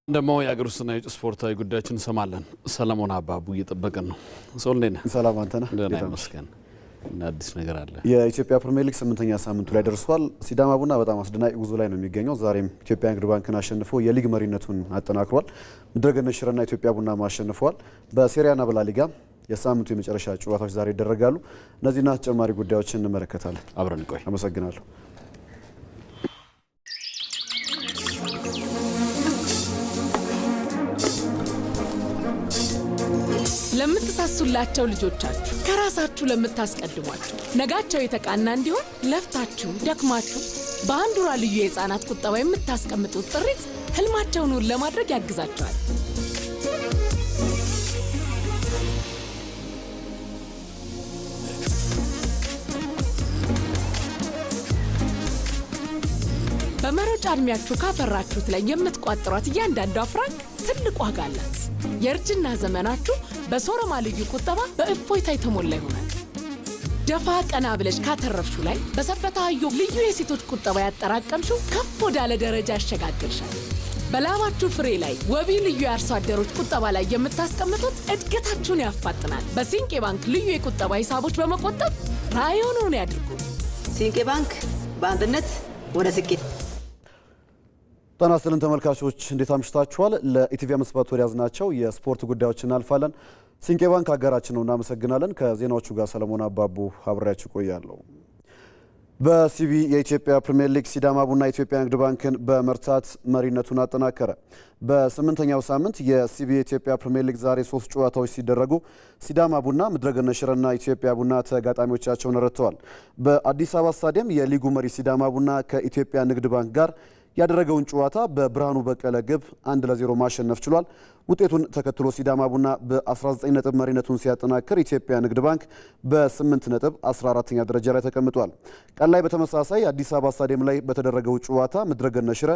እንደሞ ያገሩስና ስፖርታዊ ጉዳዮችን እንሰማለን። ሰለሞን አባቡ እየጠበቀን ነው። ሶልኔና ሰላም አንተና ተመስገን። እና አዲስ ነገር አለ። የኢትዮጵያ ፕሪሚየር ሊግ 8ኛ ሳምንቱ ላይ ደርሷል። ሲዳማ ቡና በጣም አስደናቂ ጉዞ ላይ ነው የሚገኘው። ዛሬም ኢትዮጵያ ንግድ ባንክን አሸንፎ የሊግ መሪነቱን አጠናክሯል። ምድረገነት ሽረና ኢትዮጵያ ቡና ማሸንፈዋል። በሴሪያና በላሊጋ የሳምንቱ የመጨረሻ ጨዋታዎች ዛሬ ይደረጋሉ። እነዚህና ተጨማሪ ጉዳዮችን እንመለከታለን። አብረን ቆይ። አመሰግናለሁ። ለምትሳሱላቸው ልጆቻችሁ ከራሳችሁ ለምታስቀድሟቸው ነጋቸው የተቃና እንዲሆን ለፍታችሁ ደክማችሁ በአንዱራ ልዩ የህፃናት ቁጠባ የምታስቀምጡት ጥሪት ህልማቸውን ለማድረግ ያግዛቸዋል። በመሮጫ እድሜያችሁ ካፈራችሁት ላይ የምትቋጥሯት እያንዳንዷ ፍራንክ ትልቅ ዋጋ አላት። የእርጅና ዘመናችሁ በሶረማ ልዩ ቁጠባ በእፎይታ የተሞላ ይሆናል። ደፋ ቀና ብለሽ ካተረፍሽው ላይ በሰበታ አዮ ልዩ የሴቶች ቁጠባ ያጠራቀምሽው ከፍ ወዳለ ደረጃ ያሸጋግርሻል። በላባችሁ ፍሬ ላይ ወቢ ልዩ የአርሶ አደሮች ቁጠባ ላይ የምታስቀምጡት እድገታችሁን ያፋጥናል። በሲንቄ ባንክ ልዩ የቁጠባ ሂሳቦች በመቆጠብ ራዕዮን ያድርጉ። ሲንቄ ባንክ በአንድነት ወደ ስኬት። ጤና ይስጥልን ተመልካቾች፣ እንዴት አምሽታችኋል? ለኢቲቪ መስፋት ወደ ያዝናቸው የስፖርት ጉዳዮች እናልፋለን። ሲንቄ ባንክ አጋራችን ነው፣ እናመሰግናለን። ከዜናዎቹ ጋር ሰለሞን አባቡ አብሬያችሁ ቆያለሁ። በሲቢ የኢትዮጵያ ፕሪሚየር ሊግ ሲዳማ ቡና ኢትዮጵያ ንግድ ባንክን በመርታት መሪነቱን አጠናከረ። በ8ኛው ሳምንት የሲቢ የኢትዮጵያ ፕሪሚየር ሊግ ዛሬ 3 ጨዋታዎች ሲደረጉ ሲዳማ ቡና፣ ምድረገነት ሽረና ኢትዮጵያ ቡና ተጋጣሚዎቻቸውን ረትተዋል። በአዲስ አበባ ስታዲየም የሊጉ መሪ ሲዳማ ቡና ከኢትዮጵያ ንግድ ባንክ ጋር ያደረገውን ጨዋታ በብርሃኑ በቀለ ግብ 1-0 ማሸነፍ ችሏል። ውጤቱን ተከትሎ ሲዳማ ቡና በ19 ነጥብ መሪነቱን ሲያጠናክር ኢትዮጵያ ንግድ ባንክ በ8 ነጥብ 14ኛ ደረጃ ላይ ተቀምጧል። ቀን ላይ በተመሳሳይ አዲስ አበባ ስታዲየም ላይ በተደረገው ጨዋታ ምድረገነት ሽረ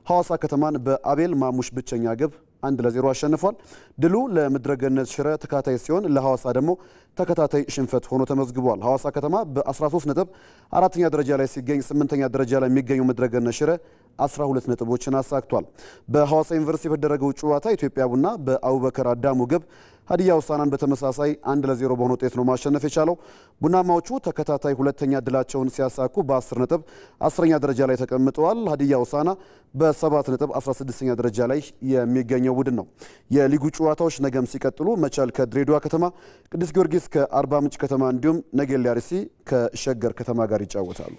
ሐዋሳ ከተማን በአቤል ማሙሽ ብቸኛ ግብ 1-0 አሸንፏል። ድሉ ለምድረገነት ሽረ ተከታታይ ሲሆን ለሐዋሳ ደግሞ ተከታታይ ሽንፈት ሆኖ ተመዝግቧል። ሐዋሳ ከተማ በ13 ነጥብ 4ኛ ደረጃ ላይ ሲገኝ 8ኛ ደረጃ ላይ የሚገኘው ምድረገነት ሽረ 12 ነጥቦችን አሳክቷል። በሐዋሳ ዩኒቨርሲቲ በተደረገው ጨዋታ ኢትዮጵያ ቡና በአቡበከር አዳሙ ግብ ሀዲያ ሆሳዕናን በተመሳሳይ 1-0 በሆነ ውጤት ነው ማሸነፍ የቻለው። ቡናማዎቹ ተከታታይ ሁለተኛ ድላቸውን ሲያሳኩ በ10 ነጥብ 10ኛ ደረጃ ላይ ተቀምጠዋል። ሀዲያ ሆሳዕና በ7 ነጥብ 16ኛ ደረጃ ላይ የሚገኘው ቡድን ነው። የሊጉ ጨዋታዎች ነገም ሲቀጥሉ መቻል ከድሬዳዋ ከተማ፣ ቅዱስ ጊዮርጊስ ከአርባ ምንጭ ከተማ እንዲሁም ነገሌ አርሲ ከሸገር ከተማ ጋር ይጫወታሉ።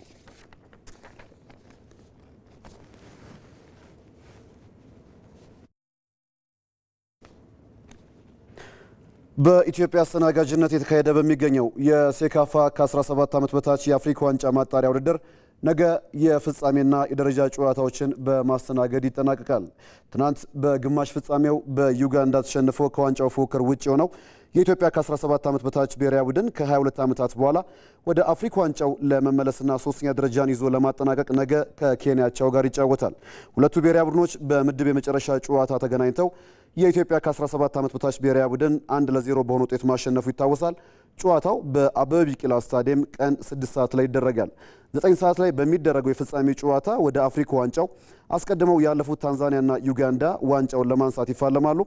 በኢትዮጵያ አስተናጋጅነት የተካሄደ በሚገኘው የሴካፋ ከ17 ዓመት በታች የአፍሪካ ዋንጫ ማጣሪያ ውድድር ነገ የፍጻሜና የደረጃ ጨዋታዎችን በማስተናገድ ይጠናቀቃል። ትናንት በግማሽ ፍጻሜው በዩጋንዳ ተሸንፎ ከዋንጫው ፉክክር ውጭ የሆነው የኢትዮጵያ ከ17 ዓመት በታች ብሔራዊ ቡድን ከ22 ዓመታት በኋላ ወደ አፍሪካ ዋንጫው ለመመለስና 3ኛ ደረጃን ይዞ ለማጠናቀቅ ነገ ከኬንያቻው ጋር ይጫወታል። ሁለቱ ብሔራዊ ቡድኖች በምድብ የመጨረሻ ጨዋታ ተገናኝተው የኢትዮጵያ ከ17 ዓመት በታች ብሔራዊ ቡድን 1-0 በሆነ ውጤት ማሸነፉ ይታወሳል። ጨዋታው በአበበ ቢቂላ ስታዲየም ቀን 6 ሰዓት ላይ ይደረጋል። 9 ሰዓት ላይ በሚደረገው የፍጻሜ ጨዋታ ወደ አፍሪካ ዋንጫው አስቀድመው ያለፉት ታንዛኒያና ዩጋንዳ ዋንጫውን ለማንሳት ይፋለማሉ።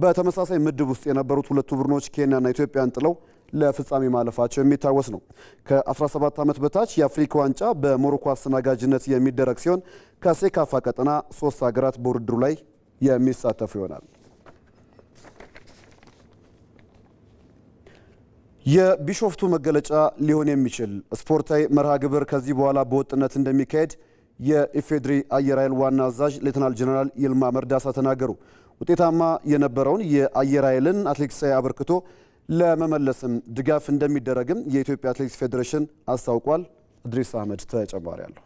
በተመሳሳይ ምድብ ውስጥ የነበሩት ሁለቱ ቡድኖች ኬንያና ኢትዮጵያን ጥለው ለፍጻሜ ማለፋቸው የሚታወስ ነው። ከ17 ዓመት በታች የአፍሪካ ዋንጫ በሞሮኮ አስተናጋጅነት የሚደረግ ሲሆን ከሴካፋ ቀጠና 3 ሀገራት በውድድሩ ላይ የሚሳተፉ ይሆናል። የቢሾፍቱ መገለጫ ሊሆን የሚችል ስፖርታዊ መርሃ ግብር ከዚህ በኋላ በወጥነት እንደሚካሄድ የኢፌድሪ አየር ኃይል ዋና አዛዥ ሌተናል ጀነራል ይልማ መርዳሳ ተናገሩ። ውጤታማ የነበረውን የአየር ኃይልን አትሌቲክሳዊ አበርክቶ ለመመለስም ድጋፍ እንደሚደረግም የኢትዮጵያ አትሌቲክስ ፌዴሬሽን አስታውቋል። እድሪስ አህመድ ተጨማሪ አለው።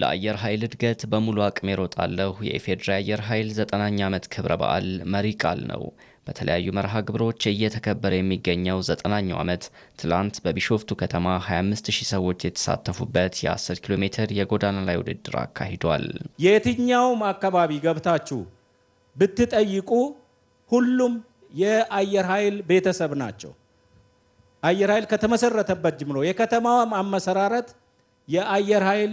ለአየር ኃይል እድገት በሙሉ አቅሜ እሮጣለሁ የኢፌድሪ አየር ኃይል 9ኛ ዓመት ክብረ በዓል መሪ ቃል ነው። በተለያዩ መርሃ ግብሮች እየተከበረ የሚገኘው 9ኛው ዓመት ትላንት በቢሾፍቱ ከተማ 25000 ሰዎች የተሳተፉበት የ10 ኪሎ ሜትር የጎዳና ላይ ውድድር አካሂዷል። የትኛውም አካባቢ ገብታችሁ ብትጠይቁ ሁሉም የአየር ኃይል ቤተሰብ ናቸው። አየር ኃይል ከተመሰረተበት ጀምሮ የከተማው አመሰራረት የአየር ኃይል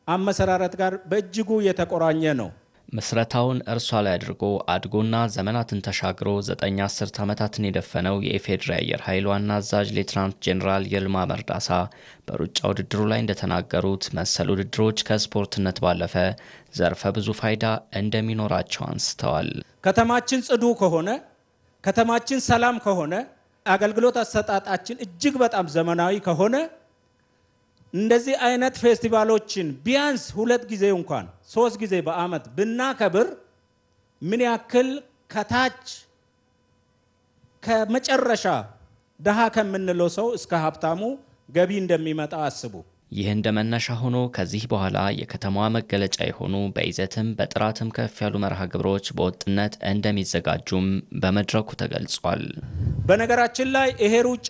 አመሰራረት ጋር በእጅጉ የተቆራኘ ነው። ምስረታውን እርሷ ላይ አድርጎ አድጎና ዘመናትን ተሻግሮ 9 ዓመታትን የደፈነው የኢፌዴሪ አየር ኃይል ዋና አዛዥ ሌተናንት ጄኔራል ይልማ መርዳሳ በሩጫ ውድድሩ ላይ እንደተናገሩት መሰል ውድድሮች ከስፖርትነት ባለፈ ዘርፈ ብዙ ፋይዳ እንደሚኖራቸው አንስተዋል። ከተማችን ጽዱ ከሆነ፣ ከተማችን ሰላም ከሆነ፣ አገልግሎት አሰጣጣችን እጅግ በጣም ዘመናዊ ከሆነ እንደዚህ አይነት ፌስቲቫሎችን ቢያንስ 2 ጊዜ እንኳን 3 ጊዜ በአመት ብናከብር ምን ያክል ከታች ከመጨረሻ ደሃ ከምንለው ሰው እስከ ሀብታሙ ገቢ እንደሚመጣ አስቡ። ይህ እንደመነሻ ሆኖ ከዚህ በኋላ የከተማዋ መገለጫ የሆኑ በይዘትም በጥራትም ከፍ ያሉ መርሃ ግብሮች በወጥነት እንደሚዘጋጁም በመድረኩ ተገልጿል። በነገራችን ላይ ይሄ ሩጫ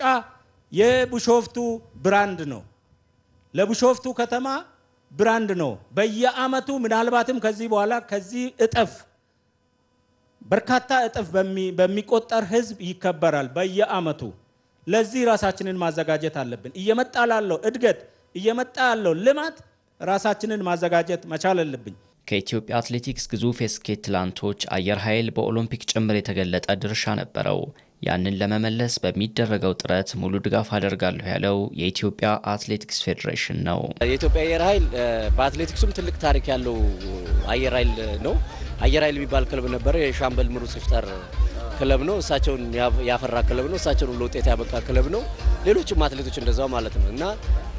የቢሾፍቱ ብራንድ ነው። ለቢሾፍቱ ከተማ ብራንድ ነው። በየአመቱ ምናልባትም ከዚህ በኋላ ከዚህ እጥፍ በርካታ እጥፍ በሚቆጠር ህዝብ ይከበራል በየአመቱ። ለዚህ ራሳችንን ማዘጋጀት አለብን። እየመጣ ላለው እድገት፣ እየመጣ ያለው ልማት ራሳችንን ማዘጋጀት መቻል አለብን። ከኢትዮጵያ አትሌቲክስ ግዙፍ የስኬት ትላንቶች አየር ኃይል በኦሎምፒክ ጭምር የተገለጠ ድርሻ ነበረው። ያንን ለመመለስ በሚደረገው ጥረት ሙሉ ድጋፍ አደርጋለሁ ያለው የኢትዮጵያ አትሌቲክስ ፌዴሬሽን ነው። የኢትዮጵያ አየር ኃይል በአትሌቲክሱም ትልቅ ታሪክ ያለው አየር ኃይል ነው። አየር ኃይል የሚባል ክለብ ነበረ። የሻምበል ምሩጽ ይፍጠር ክለብ ነው። እሳቸውን ያፈራ ክለብ ነው። እሳቸውን ለውጤት ያበቃ ክለብ ነው። ሌሎችም አትሌቶች እንደዛው ማለት ነው እና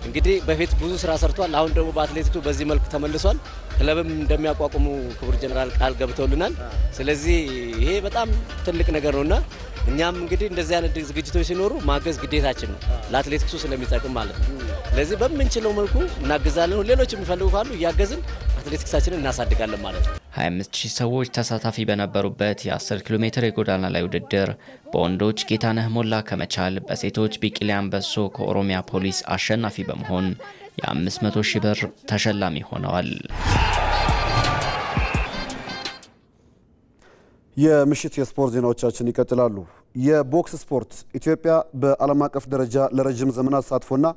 እንግዲህ በፊት ብዙ ስራ ሰርቷል። አሁን ደግሞ በአትሌቲክሱ በዚህ መልኩ ተመልሷል። ክለብም እንደሚያቋቁሙ ክቡር ጀነራል ቃል ገብተውልናል። ስለዚህ ይሄ በጣም ትልቅ ነገር ነውና እኛም እንግዲህ እንደዚህ አይነት ዝግጅቶች ሲኖሩ ማገዝ ግዴታችን ነው፣ ለአትሌቲክሱ ስለሚጠቅም ማለት ነው። ስለዚህ በምንችለው መልኩ እናግዛለን። ሌሎች የሚፈልጉ ካሉ እያገዝን አትሌቲክሳችንን እናሳድጋለን ማለት ነው። 25000 ሰዎች ተሳታፊ በነበሩበት የ10 ኪሎ ሜትር የጎዳና ላይ ውድድር በወንዶች ጌታነህ ሞላ ከመቻል፣ በሴቶች ቢቂሊ አንበሶ ከኦሮሚያ ፖሊስ አሸናፊ በመሆን የ500,000 ብር ተሸላሚ ሆነዋል። የምሽት የስፖርት ዜናዎቻችን ይቀጥላሉ። የቦክስ ስፖርት ኢትዮጵያ በዓለም አቀፍ ደረጃ ለረጅም ዘመናት ተሳትፎና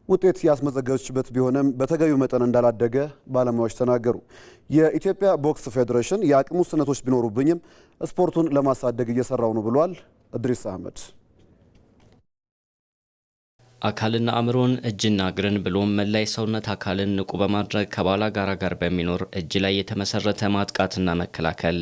ውጤት ያስመዘገበችበት ቢሆንም በተገቢው መጠን እንዳላደገ ባለሙያዎች ተናገሩ። የኢትዮጵያ ቦክስ ፌዴሬሽን የአቅም ውስንነቶች ቢኖሩብኝም ስፖርቱን ለማሳደግ እየሰራው ነው ብሏል። እድሪስ አህመድ አካልና አእምሮን እጅና እግርን ብሎም መላይ ሰውነት አካልን ንቁ በማድረግ ከባላጋራ ጋር በሚኖር እጅ ላይ የተመሰረተ ማጥቃትና መከላከል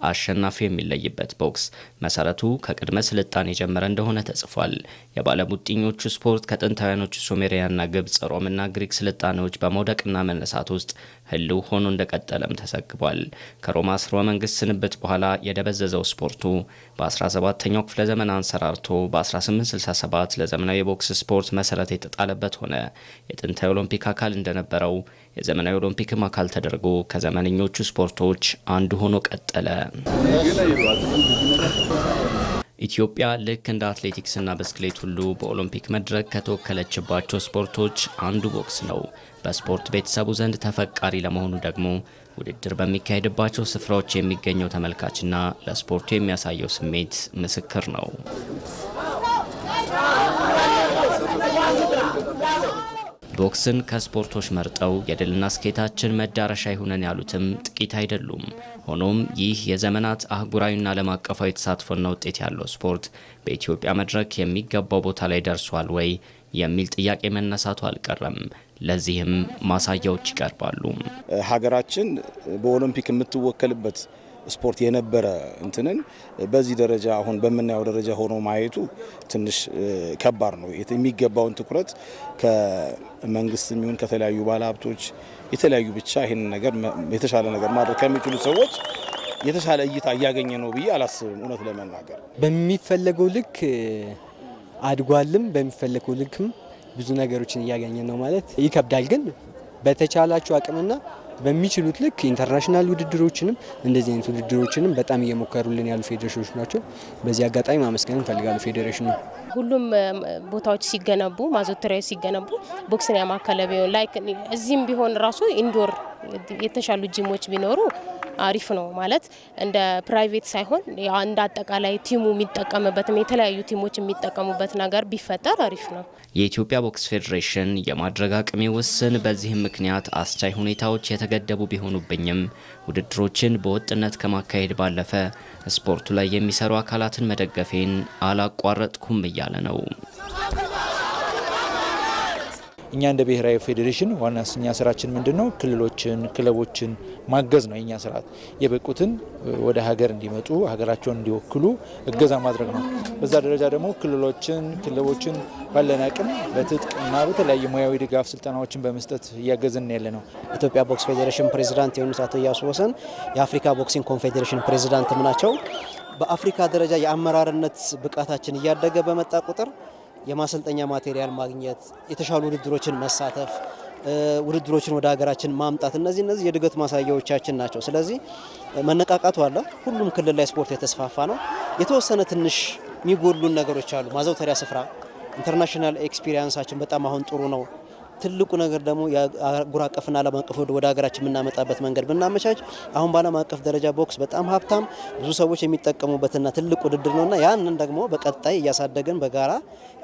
አሸናፊ የሚለይበት ቦክስ መሰረቱ ከቅድመ ስልጣኔ የጀመረ እንደሆነ ተጽፏል። የባለሙጥኞቹ ስፖርት ከጥንታውያኖቹ ሱሜሪያና ግብጽ፣ ሮምና ግሪክ ስልጣኔዎች በመውደቅና መነሳት ውስጥ ህልው ሆኖ እንደቀጠለም ተዘግቧል። ከሮማ ስርወ መንግስት ስንብት በኋላ የደበዘዘው ስፖርቱ በ17ኛው ክፍለ ዘመን አንሰራርቶ በ1867 ለዘመናዊ የቦክስ ስፖርት መሰረት የተጣለበት ሆነ። የጥንታዊ ኦሎምፒክ አካል እንደነበረው የዘመናዊ ኦሎምፒክም አካል ተደርጎ ከዘመነኞቹ ስፖርቶች አንዱ ሆኖ ቀጠለ። ኢትዮጵያ ልክ እንደ አትሌቲክስና ብስክሌት ሁሉ በኦሎምፒክ መድረክ ከተወከለችባቸው ስፖርቶች አንዱ ቦክስ ነው። በስፖርት ቤተሰቡ ዘንድ ተፈቃሪ ለመሆኑ ደግሞ ውድድር በሚካሄድባቸው ስፍራዎች የሚገኘው ተመልካችና ለስፖርቱ የሚያሳየው ስሜት ምስክር ነው። ቦክስን ከስፖርቶች መርጠው የድልና ስኬታችን መዳረሻ ይሁነን ያሉትም ጥቂት አይደሉም። ሆኖም ይህ የዘመናት አህጉራዊና ዓለም አቀፋዊ ተሳትፎና ውጤት ያለው ስፖርት በኢትዮጵያ መድረክ የሚገባው ቦታ ላይ ደርሷል ወይ የሚል ጥያቄ መነሳቱ አልቀረም። ለዚህም ማሳያዎች ይቀርባሉ። ሀገራችን በኦሎምፒክ የምትወከልበት ስፖርት የነበረ እንትንን በዚህ ደረጃ አሁን በምናየው ደረጃ ሆኖ ማየቱ ትንሽ ከባድ ነው። የሚገባውን ትኩረት ከመንግስት የሚሆን ከተለያዩ ባለሀብቶች የተለያዩ ብቻ ይህን ነገር የተሻለ ነገር ማድረግ ከሚችሉ ሰዎች የተሻለ እይታ እያገኘ ነው ብዬ አላስብም። እውነት ለመናገር በሚፈለገው ልክ አድጓልም፣ በሚፈለገው ልክም ብዙ ነገሮችን እያገኘ ነው ማለት ይከብዳል። ግን በተቻላቸው አቅምና በሚችሉት ልክ ኢንተርናሽናል ውድድሮችንም እንደዚህ አይነት ውድድሮችንም በጣም እየሞከሩልን ያሉ ፌዴሬሽኖች ናቸው። በዚህ አጋጣሚ ማመስገን እንፈልጋለን ፌዴሬሽኑ። ሁሉም ቦታዎች ሲገነቡ፣ ማዘውተሪያዎች ሲገነቡ ቦክስን ያማከለ ቢሆን ላይክ እዚህም ቢሆን ራሱ ኢንዶር የተሻሉ ጂሞች ቢኖሩ አሪፍ ነው ማለት እንደ ፕራይቬት ሳይሆን እንደ አጠቃላይ ቲሙ የሚጠቀምበትም የተለያዩ ቲሞች የሚጠቀሙበት ነገር ቢፈጠር አሪፍ ነው። የኢትዮጵያ ቦክስ ፌዴሬሽን የማድረግ አቅሜ ውስን፣ በዚህም ምክንያት አስቻይ ሁኔታዎች የተገደቡ ቢሆኑብኝም ውድድሮችን በወጥነት ከማካሄድ ባለፈ ስፖርቱ ላይ የሚሰሩ አካላትን መደገፌን አላቋረጥኩም እያለ ነው። እኛ እንደ ብሔራዊ ፌዴሬሽን ዋናኛ ስራችን ምንድነው? ክልሎችን፣ ክለቦችን ማገዝ ነው። የኛ ስራ የበቁትን ወደ ሀገር እንዲመጡ ሀገራቸውን እንዲወክሉ እገዛ ማድረግ ነው። በዛ ደረጃ ደግሞ ክለቦችን ባለን አቅም በትጥቅና በተለያየ ሙያዊ ድጋፍ ስልጠናዎችን በመስጠት እያገዝን ያለ ነው። ኢትዮጵያ ቦክስ ፌዴሬሽን ፕሬዝዳንት የሆኑት አቶ ኢያሱ ወሰን የአፍሪካ ቦክሲንግ ኮንፌዴሬሽን ፕሬዝዳንትም ናቸው። በአፍሪካ ደረጃ የአመራርነት ብቃታችን እያደገ በመጣ ቁጥር የማሰልጠኛ ማቴሪያል ማግኘት፣ የተሻሉ ውድድሮችን መሳተፍ፣ ውድድሮችን ወደ ሀገራችን ማምጣት እነዚህ የድገት ማሳያዎቻችን ናቸው። ስለዚህ መነቃቃቱ አለ። ሁሉም ክልል ላይ ስፖርት የተስፋፋ ነው። የተወሰነ ትንሽ የሚጎሉን ነገሮች አሉ። ማዘውተሪያ ስፍራ፣ ኢንተርናሽናል ኤክስፒሪየንሳችን በጣም አሁን ጥሩ ነው። ትልቁ ነገር ደግሞ የአህጉር አቀፍና ዓለም አቀፍ ወደ ሀገራችን የምናመጣበት መንገድ ብናመቻች አሁን በዓለም አቀፍ ደረጃ ቦክስ በጣም ሀብታም ብዙ ሰዎች የሚጠቀሙበትና ትልቅ ውድድር ነውና ያንን ደግሞ በቀጣይ እያሳደገን በጋራ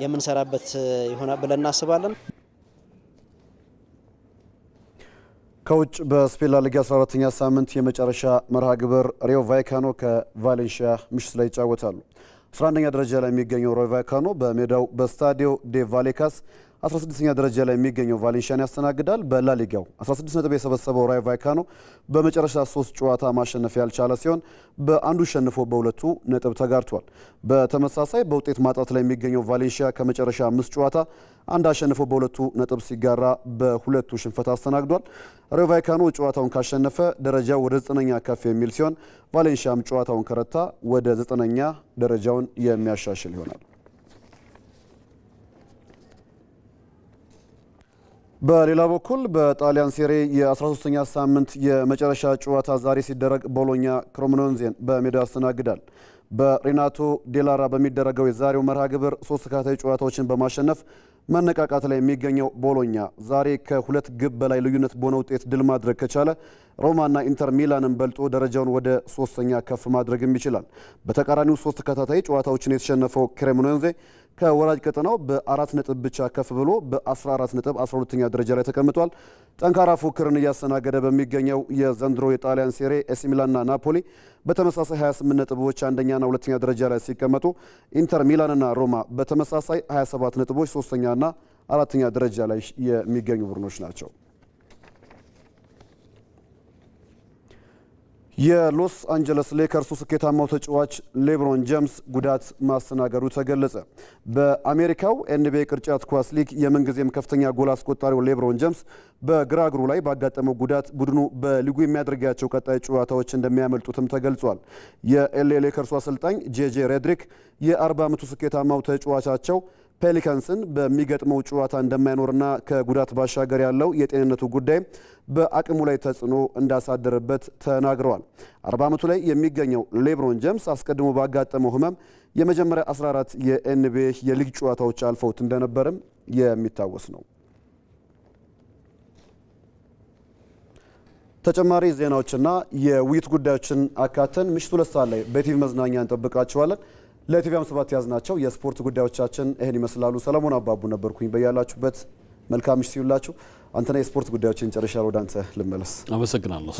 የምንሰራበት ይሆናል ብለን እናስባለን። ከውጭ በስፔን ላሊጋ 14ኛ ሳምንት የመጨረሻ መርሃ ግብር ሪዮ ቫይካኖ ከቫሌንሺያ ምሽት ላይ ይጫወታሉ። 11ኛ ደረጃ ላይ የሚገኘው ሪዮ ቫይካኖ በሜዳው በስታዲዮ ዴ ቫሌካስ 16ኛ ደረጃ ላይ የሚገኘው ቫሌንሺያን ያስተናግዳል። በላሊጋው 16 ነጥብ የሰበሰበው ራዮ ቫይካኖ በመጨረሻ 3 ጨዋታ ማሸነፍ ያልቻለ ሲሆን በአንዱ ሸንፎ በሁለቱ ነጥብ ተጋርቷል። በተመሳሳይ በውጤት ማጣት ላይ የሚገኘው ቫሌንሺያ ከመጨረሻ 5 ጨዋታ አንድ አሸንፎ በሁለቱ ነጥብ ሲጋራ በሁለቱ ሽንፈት አስተናግዷል። ራዮ ቫይካኖ ጨዋታውን ካሸነፈ ደረጃው ወደ 9ኛ ከፍ የሚል ሲሆን ቫሌንሺያም ጨዋታውን ከረታ ወደ 9ኛ ደረጃውን የሚያሻሽል ይሆናል። በሌላ በኩል በጣሊያን ሴሪ የ13ኛ ሳምንት የመጨረሻ ጨዋታ ዛሬ ሲደረግ ቦሎኛ ክሬሞኔዜን በሜዳው ያስተናግዳል። በሬናቶ ዴላራ በሚደረገው የዛሬው መርሃ ግብር 3 ተከታታይ ጨዋታዎችን በማሸነፍ መነቃቃት ላይ የሚገኘው ቦሎኛ ዛሬ ከ2 ግብ በላይ ልዩነት በሆነ ውጤት ድል ማድረግ ከቻለ ሮማና ኢንተር ሚላንን በልጦ ደረጃውን ወደ 3ኛ ከፍ ማድረግም ይችላል። በተቃራኒው 3 ተከታታይ ጨዋታዎችን የተሸነፈው ክሬሞኔዜ ከወራጅ ቀጠናው በ4 ነጥብ ብቻ ከፍ ብሎ በ14 ነጥብ 12ኛ ደረጃ ላይ ተቀምጧል። ጠንካራ ፉክክርን እያስተናገደ በሚገኘው የዘንድሮ የጣሊያን ሴሪ ኤሲ ሚላንና ናፖሊ በተመሳሳይ 28 ነጥቦች አንደኛና ሁለተኛ ደረጃ ላይ ሲቀመጡ ኢንተር ሚላንና ሮማ በተመሳሳይ 27 ነጥቦች ሶስተኛና አራተኛ ደረጃ ላይ የሚገኙ ቡድኖች ናቸው። የሎስ አንጀለስ ሌከርሱ ስኬታማው ተጫዋች ሌብሮን ጄምስ ጉዳት ማስተናገዱ ተገለጸ። በአሜሪካው ኤንቢኤ ቅርጫት ኳስ ሊግ የምንጊዜም ከፍተኛ ጎል አስቆጣሪው ሌብሮን ጄምስ በግራ እግሩ ላይ ባጋጠመው ጉዳት ቡድኑ በሊጉ የሚያደርጋቸው ቀጣይ ጨዋታዎች እንደሚያመልጡትም ተገልጿል። የኤልኤ ሌከርሱ አሰልጣኝ ጄጄ ሬድሪክ የ40 ዓመቱ ስኬታማው ተጫዋቻቸው ፔሊካንስን በሚገጥመው ጨዋታ እንደማይኖርና ከጉዳት ባሻገር ያለው የጤንነቱ ጉዳይ በአቅሙ ላይ ተጽዕኖ እንዳሳደረበት ተናግረዋል። 40 ዓመቱ ላይ የሚገኘው ሌብሮን ጄምስ አስቀድሞ ባጋጠመው ሕመም የመጀመሪያ 14 የኤንቢኤ የሊግ ጨዋታዎች አልፈውት እንደነበርም የሚታወስ ነው። ተጨማሪ ዜናዎችና የውይይት ጉዳዮችን አካተን ምሽት 2 ሰዓት ላይ በቲቪ መዝናኛ እንጠብቃችኋለን። ለቲቪ 57 ያዝናቸው የስፖርት ጉዳዮቻችን ይህን ይመስላሉ። ሰለሞን አባቡ ነበርኩኝ። በያላችሁበት መልካም ምሽት ይሁንላችሁ። አንተና የስፖርት ጉዳዮችን ጨርሻለሁ። ወደ አንተ ልመለስ። አመሰግናለሁ።